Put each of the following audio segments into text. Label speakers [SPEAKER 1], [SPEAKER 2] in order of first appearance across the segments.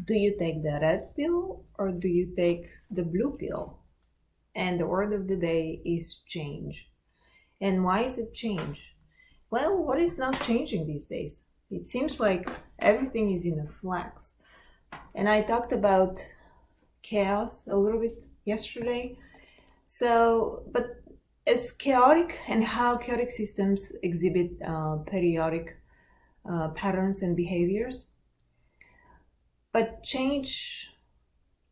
[SPEAKER 1] Do you take the red pill or do you take the blue pill? And the word of the day is change. And why is it change? Well, what is not changing these days? It seems like everything is in a flux. And I talked about chaos a little bit yesterday. But as chaotic and how chaotic systems exhibit periodic patterns and behaviors, but change,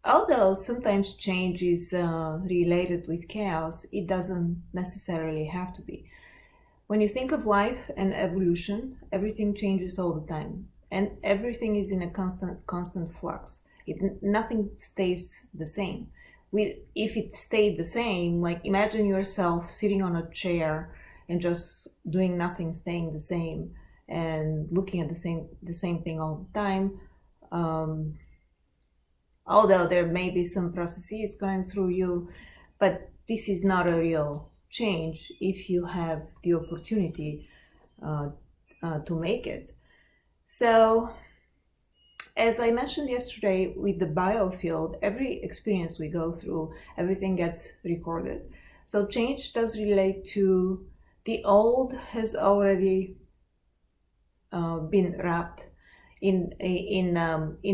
[SPEAKER 1] although sometimes change is related with chaos, it doesn't necessarily have to be. When you think of life and evolution, everything changes all the time, and everything is in a constant flux. Nothing stays the same. If it stayed the same, like imagine yourself sitting on a chair and just doing nothing, staying the same, and looking at the same thing all the time. Um, Although there may be some processes going through you, but this is not a real change if you have the opportunity uh, to make it. So, as I mentioned yesterday with the biofield, every experience we go through, everything gets recorded. So change does relate to the old has already been wrapped in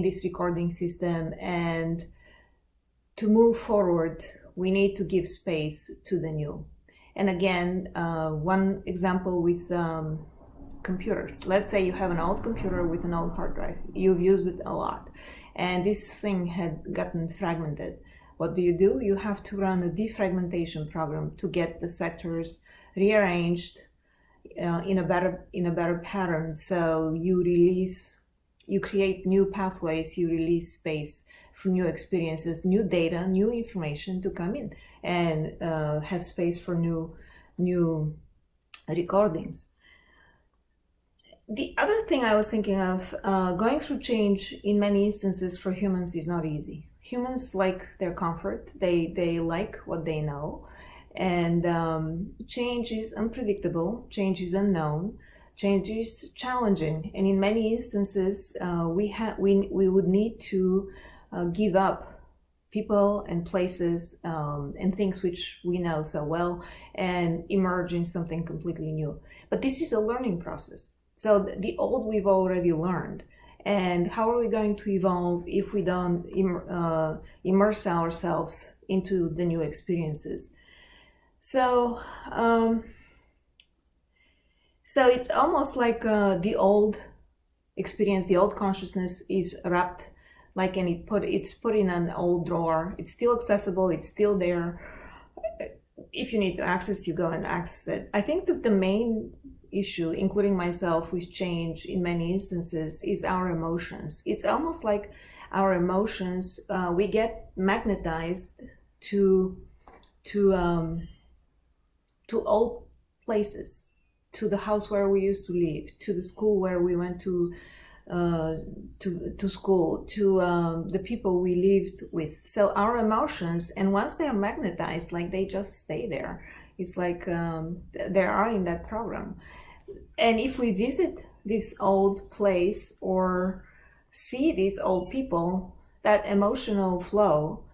[SPEAKER 1] this recording system, and to move forward we need to give space to the new. And again, one example with computers. Let's say you have an old computer with an old hard drive. You've used it a lot, and this thing had gotten fragmented. What do? You have to run a defragmentation program to get the sectors rearranged in a better pattern. So you create new pathways, you release space for new experiences, new data, new information to come in, and have space for new recordings. The other thing I was thinking of, going through change in many instances for humans is not easy. Humans like their comfort, they like what they know, and change is unpredictable, change is unknown, change is challenging, and in many instances we would need to give up people and places and things which we know so well and emerge in something completely new. But this is a learning process. So the old we've already learned. And how are we going to evolve if we don't immerse ourselves into the new experiences? So, so it's almost like the old experience, the old consciousness is wrapped, like, and it's put in an old drawer. It's still accessible. It's still there. If you need to access, you go and access it. I think that the main issue, including myself, with change in many instances is our emotions. It's almost like our emotions, we get magnetized to old places, to the house where we used to live, to the school where we went to school, to the people we lived with. So our emotions, and once they are magnetized, like they just stay there. It's like they are in that program. And if we visit this old place or see these old people, that emotional flow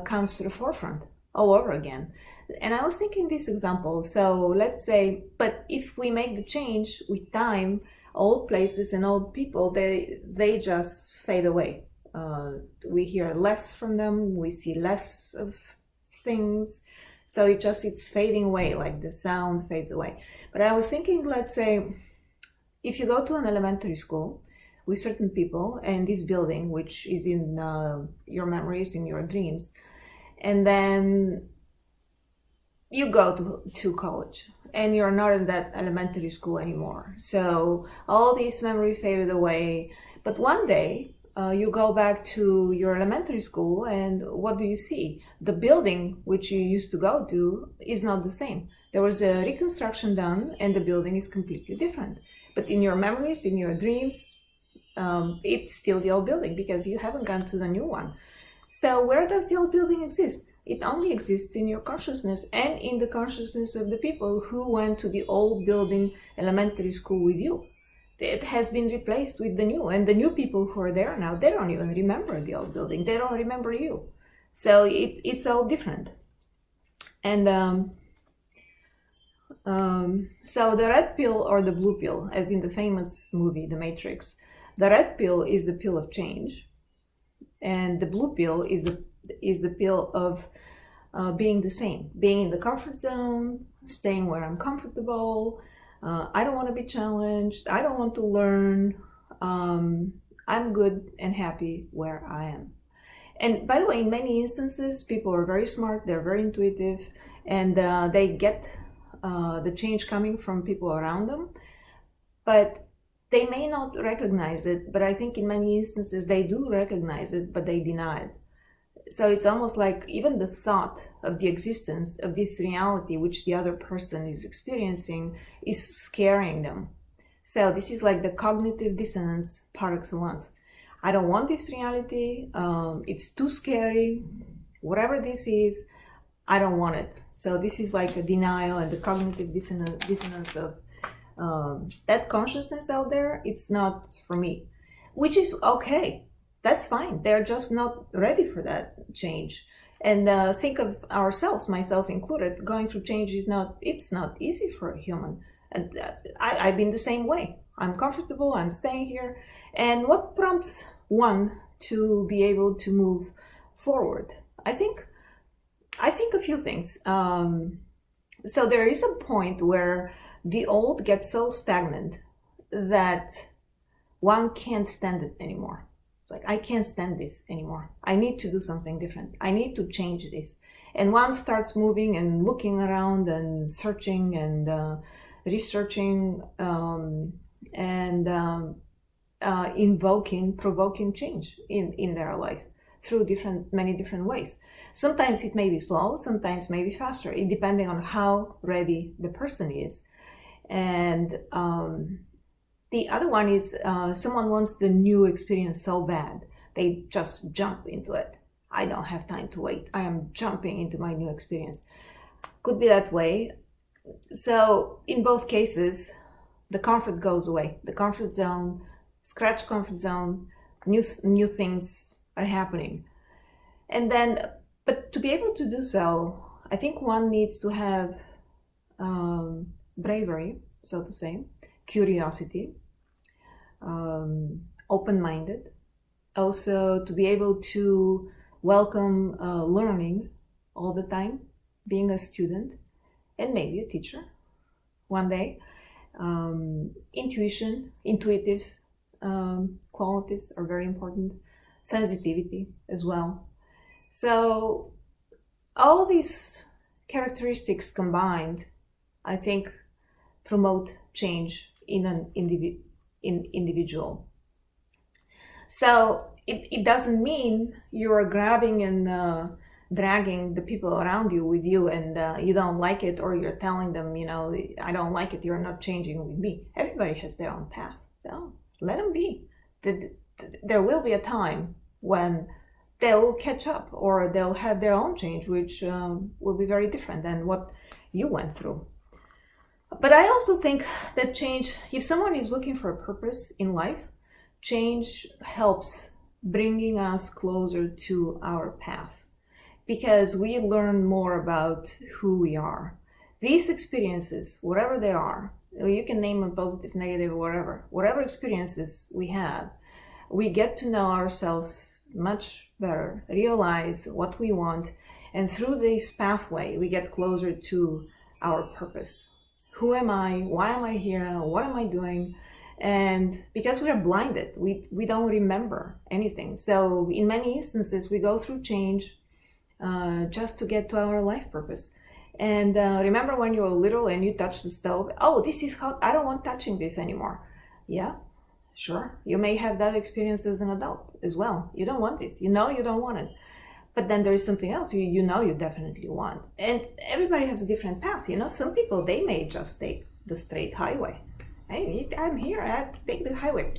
[SPEAKER 1] comes to the forefront all over again. And I was thinking this example. So let's say, but if we make the change with time, old places and old people, they just fade away. We hear less from them. We see less of things. So it's fading away, like the sound fades away. But I was thinking, let's say, if you go to an elementary school with certain people and this building, which is in your memories, in your dreams, and then you go to college and you're not in that elementary school anymore. So all these memories faded away. But one day you go back to your elementary school, and what do you see? The building which you used to go to is not the same. There was a reconstruction done and the building is completely different. But in your memories, in your dreams, it's still the old building because you haven't gone to the new one. So where does the old building exist? It only exists in your consciousness and in the consciousness of the people who went to the old building elementary school with you. it has been replaced with the new, and the new people who are there now, they don't even remember the old building. They don't remember you. So it's all different. And so the red pill or the blue pill, as in the famous movie The Matrix, the red pill is the pill of change, and the blue pill is the pill of being the same, being in the comfort zone, staying where I'm comfortable. I don't want to be challenged. I don't want to learn. I'm good and happy where I am. And by the way, in many instances, people are very smart, they're very intuitive, and they get the change coming from people around them, but they may not recognize it. But I think in many instances, they do recognize it, but they deny it. So it's almost like even the thought of the existence of this reality, which the other person is experiencing, is scaring them. So this is like the cognitive dissonance par excellence. I don't want this reality. It's too scary. Whatever this is, I don't want it. So this is like a denial and the cognitive dissonance of that consciousness out there. It's not for me, which is okay. That's fine. They're just not ready for that change. And think of ourselves, myself included, going through change it's not easy for a human. And I've been the same way. I'm comfortable, I'm staying here. And what prompts one to be able to move forward? I think a few things. So there is a point where the old gets so stagnant that one can't stand it anymore. Like, I can't stand this anymore. I need to do something different. I need to change this. And one starts moving and looking around and searching and researching and provoking change in their life through many different ways. Sometimes it may be slow, sometimes maybe faster, depending on how ready the person is. And the other one is someone wants the new experience so bad, they just jump into it. I don't have time to wait. I am jumping into my new experience. Could be that way. So in both cases, the comfort goes away. The comfort zone, scratch comfort zone, new things are happening. And then, but to be able to do so, I think one needs to have bravery, so to say, curiosity, open-minded, also to be able to welcome learning all the time, being a student and maybe a teacher one day, intuitive qualities are very important, sensitivity as well. So all these characteristics combined, I think, promote change in an individual. So it doesn't mean you're grabbing and dragging the people around you with you and you don't like it, or you're telling them, I don't like it, you're not changing with me. Everybody has their own path. So let them be. There will be a time when they'll catch up, or they'll have their own change, which will be very different than what you went through. But I also think that change, if someone is looking for a purpose in life, change helps bringing us closer to our path, because we learn more about who we are. These experiences, whatever they are, you can name them positive, negative, whatever experiences we have, we get to know ourselves much better, realize what we want, and through this pathway, we get closer to our purpose. Who am I? Why am I here? What am I doing? And because we are blinded, we don't remember anything. So in many instances, we go through change just to get to our life purpose. And remember when you were little and you touched the stove? Oh, this is hot. I don't want touching this anymore. Yeah, sure. You may have that experience as an adult as well. You don't want this. You don't want it. But then there is something else you definitely want. And everybody has a different path. Some people, they may just take the straight highway. Hey, I'm here. I have to take the highway.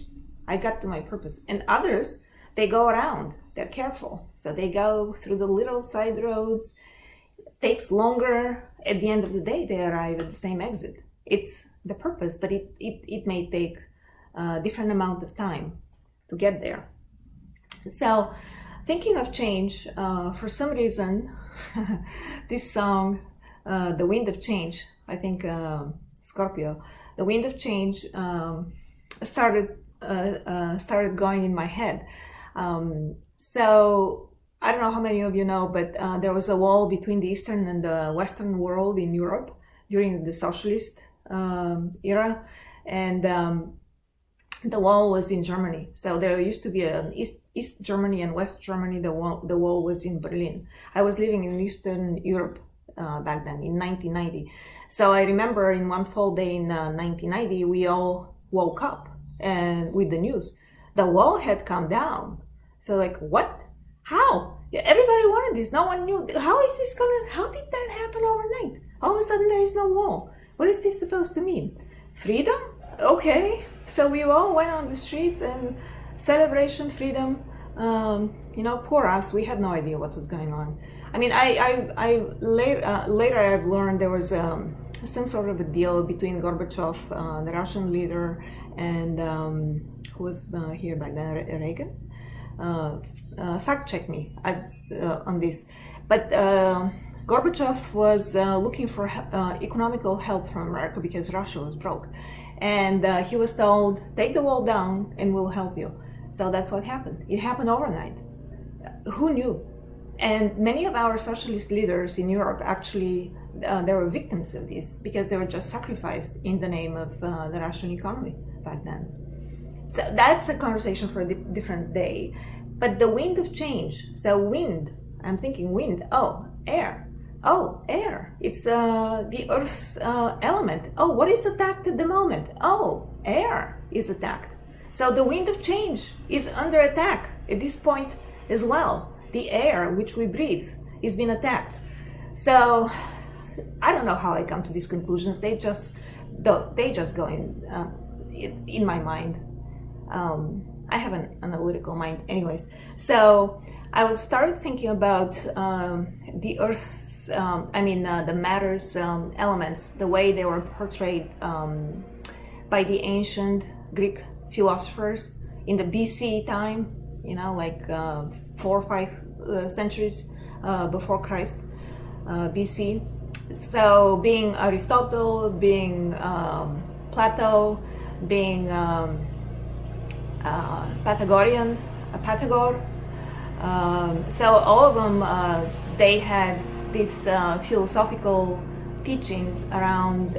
[SPEAKER 1] I got to my purpose. And others, they go around. They're careful. So they go through the little side roads. It takes longer. At the end of the day, they arrive at the same exit. It's the purpose, but it may take different amount of time to get there. So, thinking of change, for some reason, this song, The Wind of Change, I think Scorpio, The Wind of Change started going in my head. So I don't know how many of you know, but there was a wall between the Eastern and the Western world in Europe during the socialist era, and the wall was in Germany. So there used to be an East Germany and West Germany. The wall was in Berlin. I was living in Eastern Europe back then in 1990. So I remember in one fall day in 1990, we all woke up and with the news, the wall had come down. So like, what? How? Yeah, everybody wanted this. No one knew. How did that happen overnight? All of a sudden there is no wall. What is this supposed to mean? Freedom? Okay. So we all went on the streets and celebration, freedom. Poor us. We had no idea what was going on. I mean, later I've learned there was some sort of a deal between Gorbachev, the Russian leader, and who was here back then, Reagan. Fact check me on this, but Gorbachev was looking for economical help from America because Russia was broke, and he was told, take the wall down and we'll help you. So that's what happened. It happened overnight. Who knew? And many of our socialist leaders in Europe actually they were victims of this because they were just sacrificed in the name of the Russian economy back then. So that's a conversation for a different day. But the wind of change. So wind, I'm thinking wind. Oh, air. Oh, air. It's the Earth's element. Oh, what is attacked at the moment? Oh, air is attacked. So the wind of change is under attack at this point as well. The air which we breathe is being attacked. So I don't know how I come to these conclusions. They just go in my mind. I have an analytical mind anyways. So I started thinking about the Earth's, the matter's elements, the way they were portrayed by the ancient Greek philosophers in the BC time, 4 or 5 centuries before Christ, BC. So being Aristotle, being Plato, being Pythagore. So all of them, they had these philosophical teachings around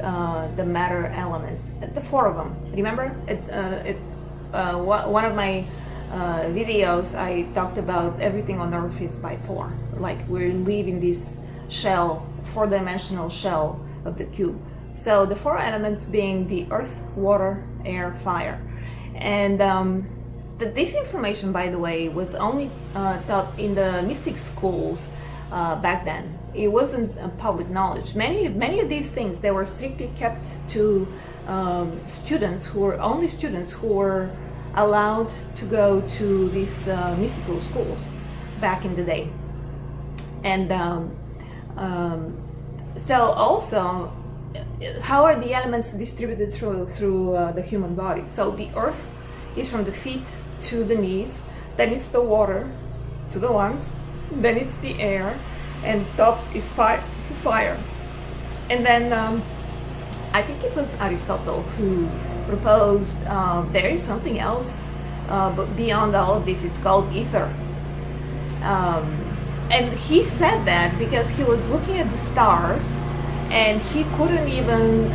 [SPEAKER 1] the matter elements. The 4 of them. Remember, one of my videos, I talked about everything on Earth is by 4. Like we're leaving this shell, 4-dimensional shell of the cube. So the 4 elements being the earth, water, air, fire. And this information, by the way, was only taught in the mystic schools back then. It wasn't public knowledge. Many of these things, they were strictly kept to students who were allowed to go to these mystical schools back in the day. And so also, how are the elements distributed through the human body? So the earth is from the feet to the knees, then it's the water to the lungs, then it's the air, and top is fire. And then I think it was Aristotle who proposed there is something else but beyond all of this. It's called ether. And he said that because he was looking at the stars and he couldn't even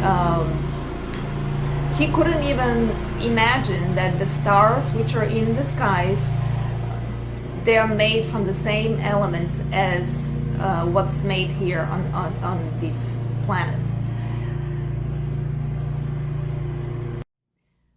[SPEAKER 1] imagine that the stars which are in the skies, they are made from the same elements as what's made here on this planet.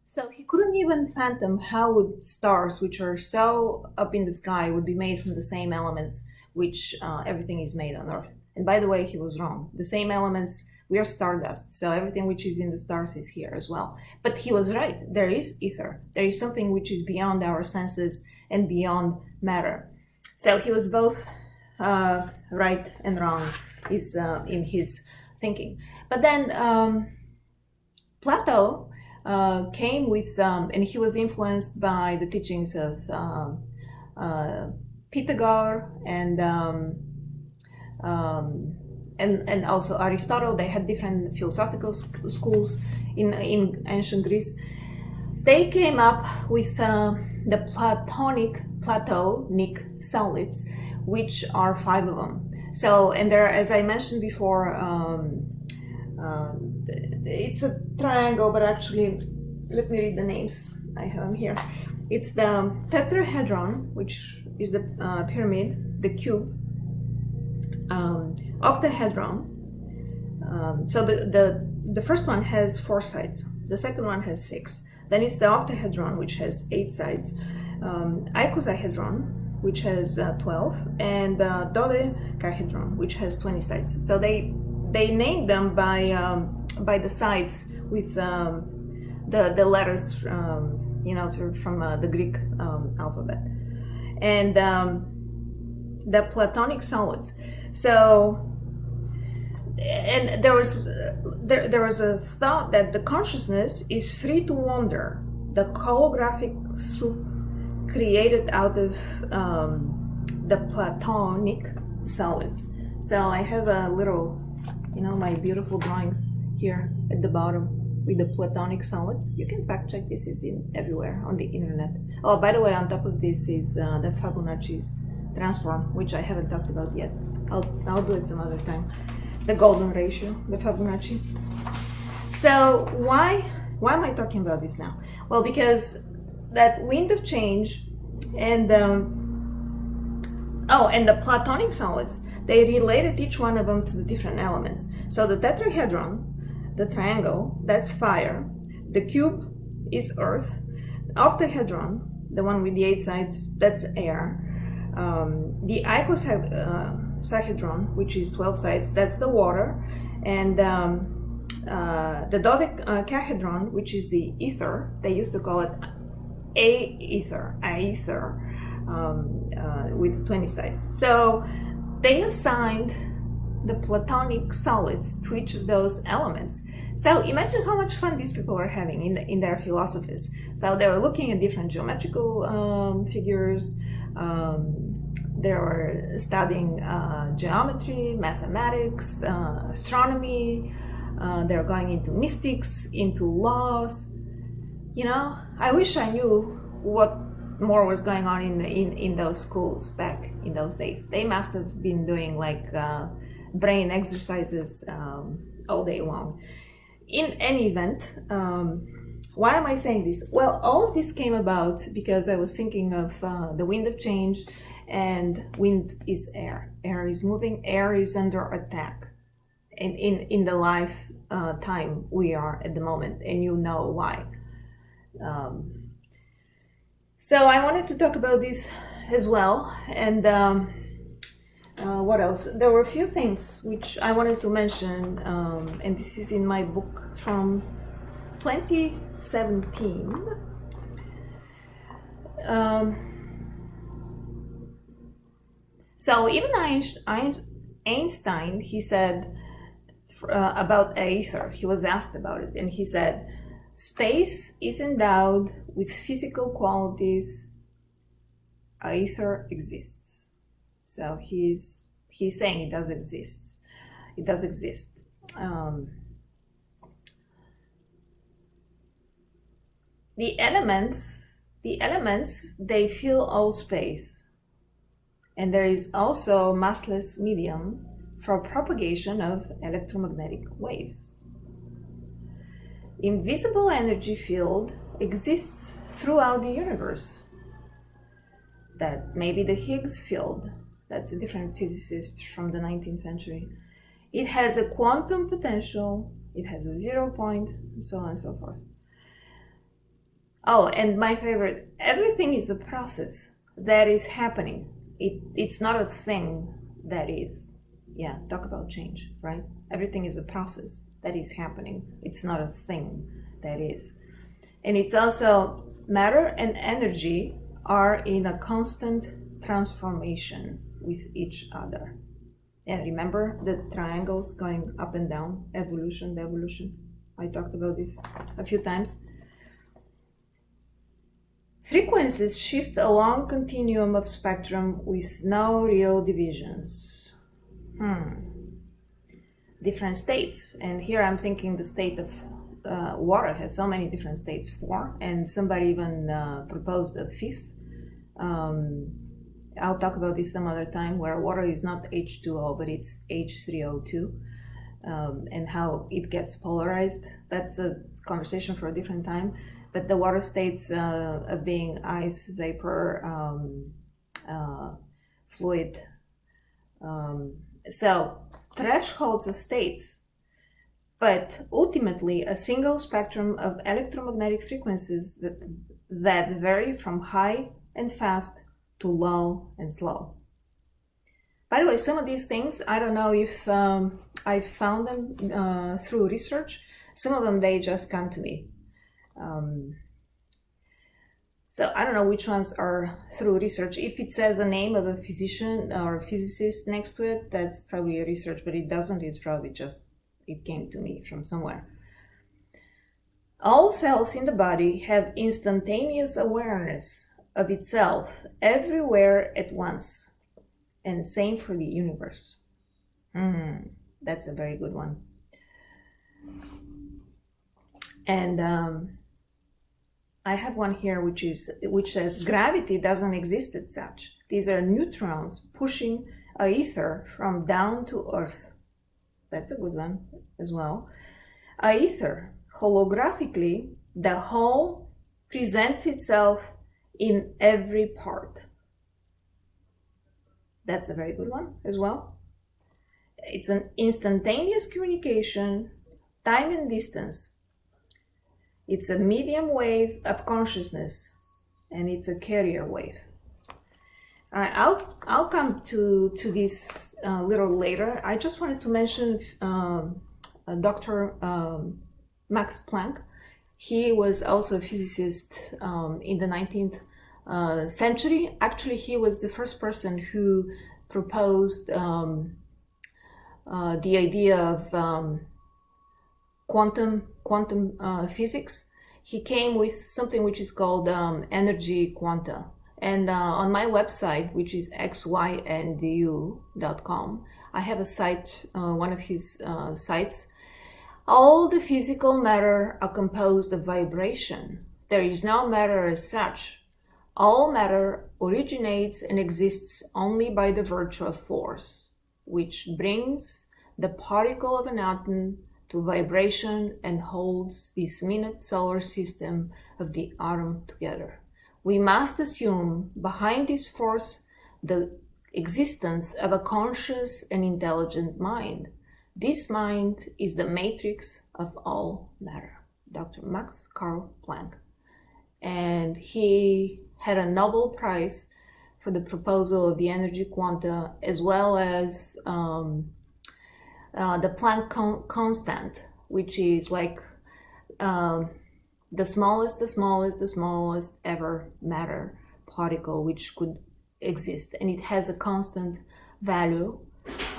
[SPEAKER 1] So he couldn't even fathom how would stars which are so up in the sky would be made from the same elements which everything is made on Earth. And by the way, he was wrong. The same elements, we are stardust, so everything which is in the stars is here as well. But he was right. There is ether. There is something which is beyond our senses and beyond matter. So he was both right and wrong in his thinking. But then Plato came with, and he was influenced by the teachings of Pythagoras and also Aristotle. They had different philosophical schools in ancient Greece. They came up with the Platonic Solids, which are 5 of them. So, and there, as I mentioned before, it's a triangle, but actually, let me read the names. I have them here. It's the tetrahedron, which is the pyramid, the cube, octahedron. So the first one has 4 sides. The second one has 6. Then it's the octahedron, which has 8 sides. Icosahedron, which has 12, and dodecahedron, which has 20 sides. So they named them by the sides with the letters, from the Greek alphabet, and the Platonic solids. So, and there was a thought that the consciousness is free to wander, the holographic soup created out of the Platonic solids. So I have a little, my beautiful drawings here at the bottom with the Platonic solids. You can fact check, this is everywhere on the internet. Oh, by the way, on top of this is the Fibonacci's transform, which I haven't talked about yet. I'll do it some other time. The golden ratio, the Fibonacci. So why am I talking about this now? Well, because that wind of change and the Platonic solids, they related each one of them to the different elements. So the tetrahedron, the triangle, that's fire. The cube is earth. The octahedron, the one with the 8 sides, that's air. The icosahedron, which is 12 sides, that's the water. And the dodecahedron, which is the ether, they used to call it aether, with 20 sides. So they assigned the Platonic solids to each of those elements. So imagine how much fun these people are having in their philosophies. So they were looking at different geometrical figures. They were studying geometry, mathematics, astronomy. They're going into mystics, into laws. I wish I knew what more was going on in those schools back in those days. They must have been doing like brain exercises all day long. In any event, why am I saying this? Well, all of this came about because I was thinking of the wind of change, and wind is air. Air is moving, air is under attack. And in the lifetime we are at the moment, and you know why. So I wanted to talk about this as well. And what else? There were a few things which I wanted to mention, and this is in my book from 2017. So even Einstein, he said about aether, he was asked about it, and he said, space is endowed with physical qualities. Aether exists. So he's saying it does exist. It does exist. The elements, they fill all space. And there is also massless medium for propagation of electromagnetic waves. Invisible energy field exists throughout the universe. That may be the Higgs field. That's a different physicist from the 19th century. It has a quantum potential, it has a 0 point, and so on and so forth. Oh, and my favorite, everything is a process that is happening. It's not a thing that is. Yeah, talk about change, right? Everything is a process that is happening. It's not a thing that is. And it's also matter and energy are in a constant transformation with each other. And remember the triangles going up and down, evolution, devolution. I talked about this a few times. Frequencies shift along continuum of spectrum with no real divisions. Different states, and here I'm thinking the state of water has so many different states, 4, and somebody even proposed a 5th. I'll talk about this some other time, where water is not H2O, but it's H3O2, and how it gets polarized. That's a conversation for a different time. But the water states of being ice, vapor, fluid. So thresholds of states, but ultimately a single spectrum of electromagnetic frequencies that vary from high and fast to low and slow. By the way, some of these things, I don't know if I found them through research. Some of them, they just come to me. So I don't know which ones are through research. If it says a name of a physician or a physicist next to it, that's probably a research, but it doesn't. It's probably just, it came to me from somewhere. All cells in the body have instantaneous awareness of itself everywhere at once. And same for the universe. That's a very good one. And I have one here which says gravity doesn't exist as such. These are neutrons pushing a ether from down to earth. That's a good one as well. A ether, holographically, the whole presents itself in every part. That's a very good one as well. It's an instantaneous communication, time and distance. It's a medium wave of consciousness, and it's a carrier wave. All right, I'll come to this a little later. I just wanted to mention Dr. Max Planck. He was also a physicist in the 19th century. Actually, he was the first person who proposed the idea of quantum physics. He came with something which is called energy quanta. And on my website, which is xyndu.com, I have a site, one of his sites. All the physical matter are composed of vibration. There is no matter as such. All matter originates and exists only by the virtue of force, which brings the particle of an atom to vibration and holds this minute solar system of the atom together. We must assume behind this force the existence of a conscious and intelligent mind. This mind is the matrix of all matter. Dr. Max Carl Planck. And he had a Nobel Prize for the proposal of the energy quanta, as well as the Planck constant, which is like the smallest ever matter particle which could exist, and it has a constant value.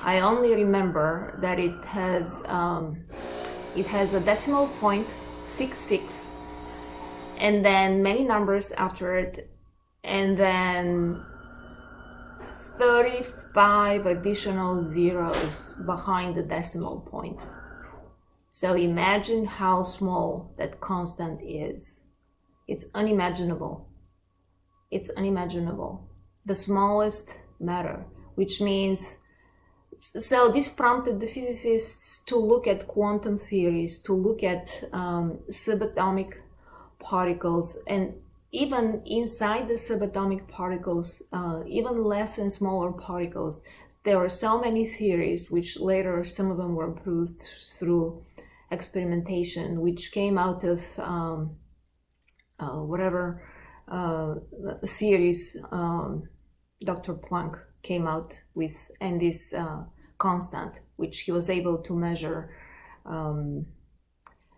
[SPEAKER 1] I only remember that it has a decimal point 66, and then many numbers after it, and then 35 additional zeros behind the decimal point. So imagine how small that constant is. It's unimaginable. It's unimaginable. The smallest matter, which means, so this prompted the physicists to look at quantum theories, to look at subatomic particles, and even inside the subatomic particles, even less and smaller particles. There were so many theories, which later some of them were proved through experimentation, which came out of whatever theories Dr. Planck came out with, and this constant, which he was able to measure.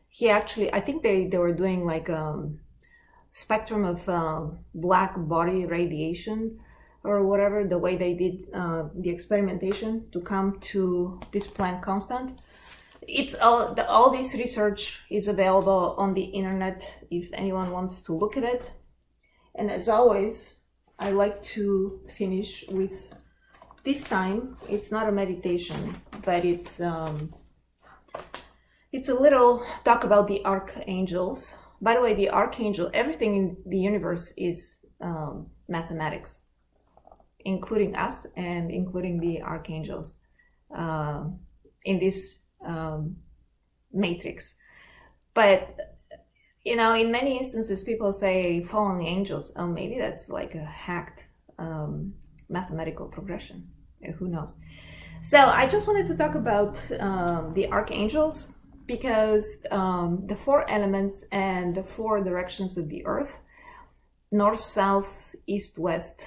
[SPEAKER 1] He actually, I think they were doing like spectrum of black body radiation or whatever, the way they did the experimentation to come to this Planck constant. It's all this research is available on the internet if anyone wants to look at it. And as always, I like to finish with, this time, it's not a meditation, but it's a little talk about the archangels. By the way, the archangel, everything in the universe is mathematics, including us and including the archangels in this matrix. But you know, in many instances, people say fallen angels. Oh, maybe that's like a hacked mathematical progression. Who knows? So I just wanted to talk about the archangels, because the 4 elements and the 4 directions of the earth, north, south, east, west,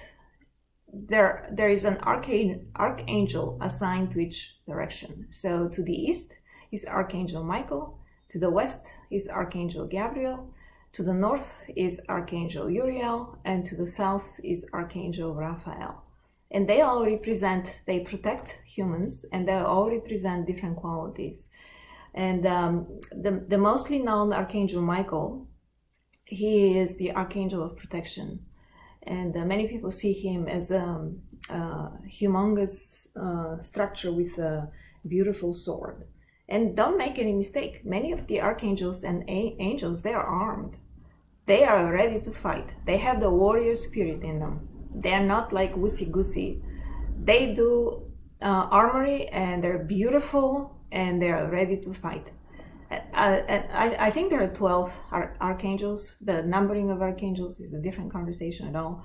[SPEAKER 1] there is an archangel assigned to each direction. So to the east is Archangel Michael, to the west is Archangel Gabriel, to the north is Archangel Uriel, and to the south is Archangel Raphael. And they all represent, they protect humans, and they all represent different qualities. And the mostly known Archangel Michael, he is the Archangel of protection. And many people see him as a humongous structure with a beautiful sword. And don't make any mistake, many of the archangels and angels, they are armed. They are ready to fight. They have the warrior spirit in them. They are not like woosy-goosey. They do armory, and they're beautiful, and they are ready to fight. I think there are 12 archangels. The numbering of archangels is a different conversation at all.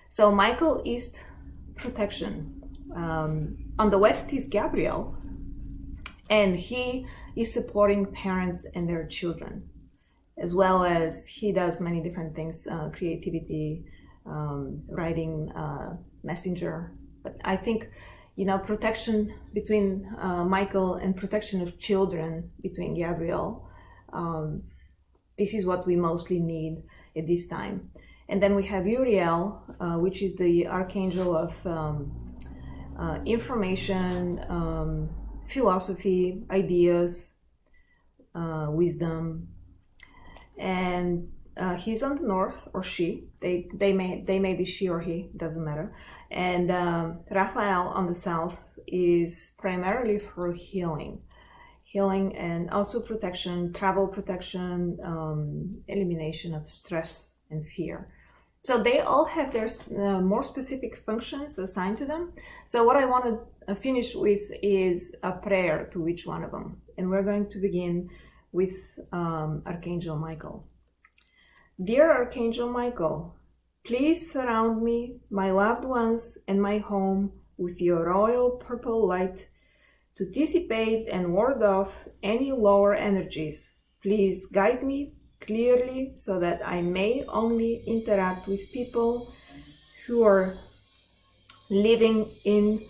[SPEAKER 1] So Michael is protection. On the west is Gabriel, and he is supporting parents and their children, as well as he does many different things, creativity, writing, messenger. But I think, you know, protection between Michael and protection of children between Gabriel, this is what we mostly need at this time. And then we have Uriel, which is the archangel of information, philosophy, ideas, wisdom, and he's on the north, or she. They may be she or he, doesn't matter. And Raphael on the south is primarily for healing, and also protection, travel protection, elimination of stress and fear. So they all have their more specific functions assigned to them. So what I want to finish with is a prayer to each one of them. And we're going to begin with Archangel Michael. Dear Archangel Michael, please surround me, my loved ones, and my home with your royal purple light to dissipate and ward off any lower energies. Please guide me clearly so that I may only interact with people who are living in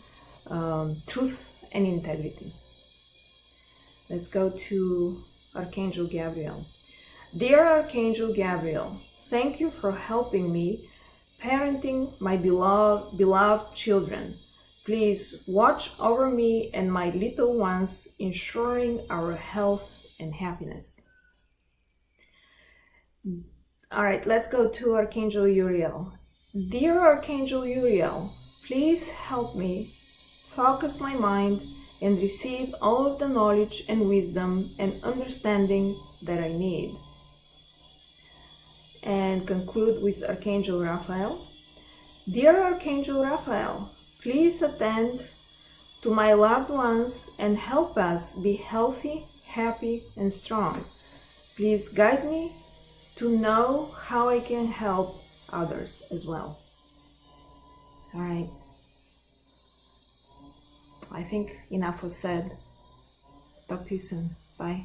[SPEAKER 1] truth and integrity. Let's go to Archangel Gabriel. Dear Archangel Gabriel, thank you for helping me parenting my beloved children. Please watch over me and my little ones, ensuring our health and happiness. All right, let's go to Archangel Uriel. Dear Archangel Uriel, please help me focus my mind and receive all of the knowledge and wisdom and understanding that I need. And conclude with Archangel Raphael. Dear Archangel Raphael, please attend to my loved ones and help us be healthy, happy, and strong. Please guide me to know how I can help others as well. All right. I think enough was said. Talk to you soon. Bye.